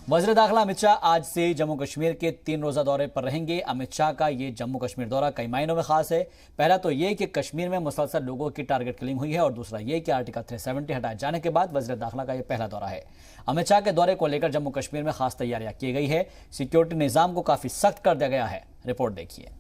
वज़ीर दाखिला अमित शाह आज से जम्मू कश्मीर के 3 रोज़ा दौरे पर रहेंगे। अमित शाह का ये जम्मू कश्मीर दौरा कई मायनों में खास है। पहला तो ये कि कश्मीर में मुसलसल लोगों की टारगेट किलिंग हुई है और दूसरा ये कि आर्टिकल 370 हटाए जाने के बाद वज़ीर दाखिला का ये पहला दौरा है। अमित शाह के दौरे को लेकर जम्मू कश्मीर में खास तैयारियां की गई है। सिक्योरिटी निज़ाम को काफ़ी सख्त कर दिया गया है। रिपोर्ट देखिए।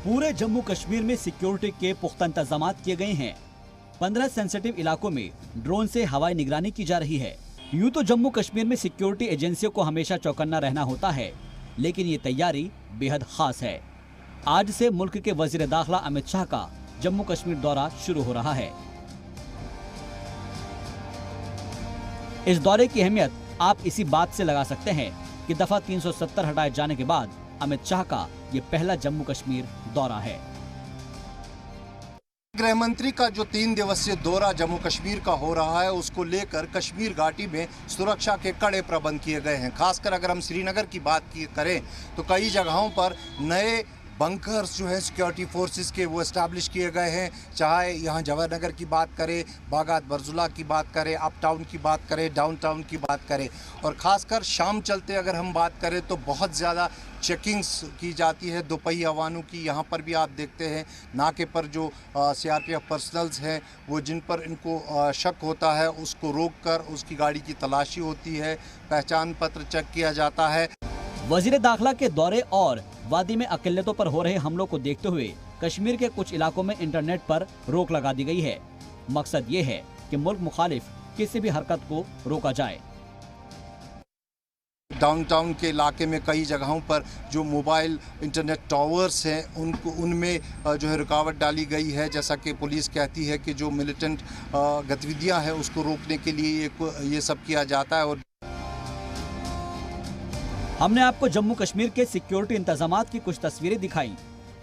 पूरे जम्मू कश्मीर में सिक्योरिटी के पुख्ता इंतजाम किए गए हैं। 15 सेंसिटिव इलाकों में ड्रोन से हवाई निगरानी की जा रही है। यूं तो जम्मू कश्मीर में सिक्योरिटी एजेंसियों को हमेशा चौकन्ना रहना होता है, लेकिन ये तैयारी बेहद खास है। आज से मुल्क के वजीर दाखिला अमित शाह का जम्मू कश्मीर दौरा शुरू हो रहा है। इस दौरे की अहमियत आप इसी बात से लगा सकते हैं कि दफा 370 हटाए जाने के बाद अमित शाह का ये पहला जम्मू कश्मीर दौरा है। गृह मंत्री का जो 3 दिवसीय दौरा जम्मू कश्मीर का हो रहा है, उसको लेकर कश्मीर घाटी में सुरक्षा के कड़े प्रबंध किए गए हैं। खासकर अगर हम श्रीनगर की बात करें तो कई जगहों पर नए बंकर्स जो है सिक्योरिटी फोर्सेस के वो इस्टेब्लिश किए गए हैं। चाहे यहाँ जवाहरनगर की बात करें, बागात बरजुला की बात करें, अप टाउन की बात करें, डाउन टाउन की बात करें, और ख़ासकर शाम चलते अगर हम बात करें तो बहुत ज़्यादा चेकिंग्स की जाती है दोपहिया वाहनों की। यहाँ पर भी आप देखते हैं नाके पर जो CRPF पर्सनल्स हैं वो जिन पर इनको शक होता है उसको रोक कर उसकी गाड़ी की तलाशी होती है, पहचान पत्र चेक किया जाता है। वजीर दाखिला के दौरे और वादी में अक़लियतों पर हो रहे हमलों को देखते हुए कश्मीर के कुछ इलाकों में इंटरनेट पर रोक लगा दी गई है। मकसद ये है कि मुल्क मुखालिफ किसी भी हरकत को रोका जाए। डाउनटाउन के इलाके में कई जगहों पर जो मोबाइल इंटरनेट टावर्स हैं उनमें जो है रुकावट डाली गई है। जैसा कि पुलिस कहती है कि जो मिलिटेंट गतिविधियां हैं उसको रोकने के लिए ये सब किया जाता है। और हमने आपको जम्मू कश्मीर के सिक्योरिटी इंतजामात की कुछ तस्वीरें दिखाई।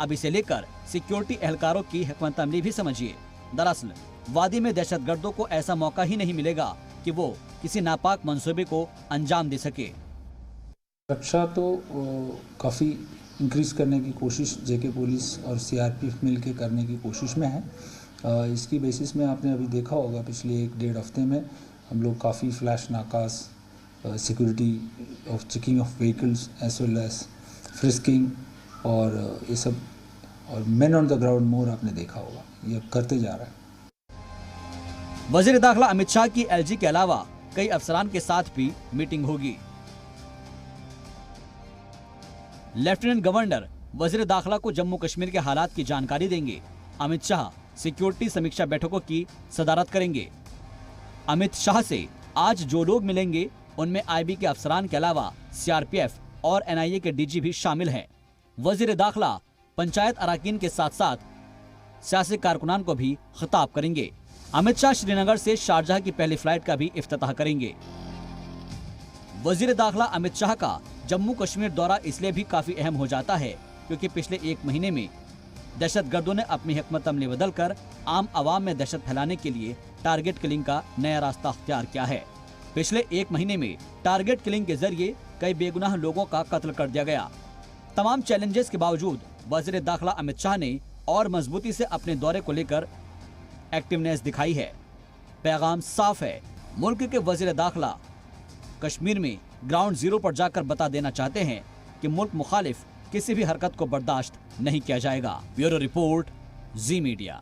अब इसे लेकर सिक्योरिटी एहलकारों की हिकमत अमली भी समझिए। दरअसल वादी में दहशतगर्दों को ऐसा मौका ही नहीं मिलेगा कि वो किसी नापाक मंसूबे को अंजाम दे सके। रक्षा तो काफ़ी इंक्रीज करने की कोशिश जेके पुलिस और CRPF मिल के करने की कोशिश में है। इसकी बेसिस में आपने अभी देखा होगा पिछले 1-1.5 हफ्ते में हम लोग काफ़ी फ्लैश नाकास, security of checking of vehicles as well as frisking और ये सब, और man on the ground more आपने देखा होगा, ये करते जा रहा है। वजीर दाखिला अमित शाह की LG के अलावा कई अफसरान के साथ भी मीटिंग होगी। लेफ्टिनेंट गवर्नर वजीर दाखिला को जम्मू कश्मीर के हालात की जानकारी देंगे। अमित शाह सिक्योरिटी समीक्षा बैठकों की सदारत करेंगे। अमित शाह से आज जो लोग मिलेंगे उनमें IB के अफसरान के अलावा CRPF और NIA के DG भी शामिल हैं। वजीर दाखिला पंचायत अराकीन के साथ साथ सियासी कारकुनान को भी खिताब करेंगे। अमित शाह श्रीनगर से शारजाह की पहली फ्लाइट का भी इफ्तिताह करेंगे। वजीर दाखिला अमित शाह का जम्मू कश्मीर दौरा इसलिए भी काफी अहम हो जाता है क्योंकि पिछले 1 महीने में दहशतगर्दों ने अपनी हिकमत अमली बदलकर आम आवाम में दहशत फैलाने के लिए टारगेट किलिंग का नया रास्ता अख्तियार किया है। पिछले 1 महीने में टारगेट किलिंग के जरिए कई बेगुनाह लोगों का कत्ल कर दिया गया। तमाम चैलेंजेस के बावजूद वजीर दाखिला अमित शाह ने और मजबूती से अपने दौरे को लेकर एक्टिवनेस दिखाई है। पैगाम साफ है, मुल्क के वजीर दाखिला कश्मीर में ग्राउंड जीरो पर जाकर बता देना चाहते हैं कि मुल्क मुखालिफ किसी भी हरकत को बर्दाश्त नहीं किया जाएगा। ब्यूरो रिपोर्ट, जी मीडिया।